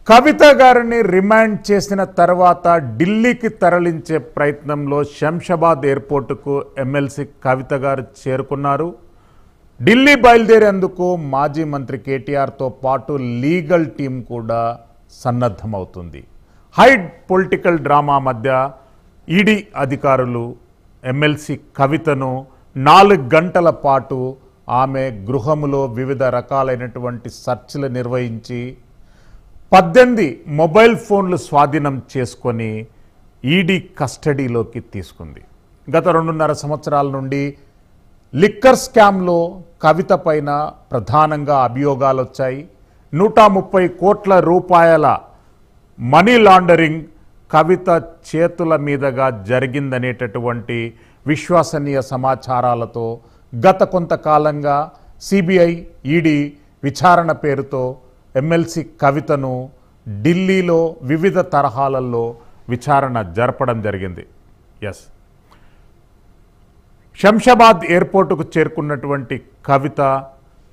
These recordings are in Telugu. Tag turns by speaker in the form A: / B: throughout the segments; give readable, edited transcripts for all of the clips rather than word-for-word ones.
A: కవిత గారిని రిమాండ్ చేసిన తర్వాత ఢిల్లీకి తరలించే ప్రయత్నంలో శంషాబాద్ ఎయిర్పోర్టుకు ఎమ్మెల్సీ కవిత గారు చేరుకున్నారు. ఢిల్లీ బయలుదేరేందుకు మాజీ మంత్రి కేటీఆర్తో పాటు లీగల్ టీం కూడా సన్నద్ధమవుతుంది. హైడ్ పొలిటికల్ డ్రామా మధ్య ఈడీ అధికారులు ఎమ్మెల్సీ కవితను 4 గంటల పాటు ఆమె గృహములో వివిధ రకాలైనటువంటి సెర్చ్లు నిర్వహించి 18 మొబైల్ ఫోన్లు స్వాధీనం చేసుకొని ఈడీ కస్టడీలోకి తీసుకుంది. గత 2.5 సంవత్సరాల నుండి లిక్కర్ స్కామ్లో కవిత పైన ప్రధానంగా అభియోగాలు వచ్చాయి. 130 కోట్ల రూపాయల మనీ లాండరింగ్ కవిత చేతుల మీదుగా జరిగిందనేటటువంటి విశ్వసనీయ సమాచారాలతో గత కొంతకాలంగా సిబిఐ ఈడీ విచారణ పేరుతో ఎమ్మెల్సీ కవితను ఢిల్లీలో వివిధ తరహాలలో విచారణ జరపడం జరిగింది. శంషాబాద్ ఎయిర్పోర్టుకు చేరుకున్నటువంటి కవిత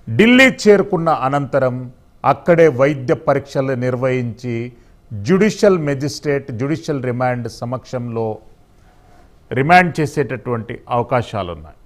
A: ఢిల్లీ చేరుకున్న అనంతరం అక్కడే వైద్య పరీక్షలు నిర్వహించి జ్యుడిషియల్ రిమాండ్ సమక్షంలో రిమాండ్ చేసేటటువంటి అవకాశాలు ఉన్నాయి.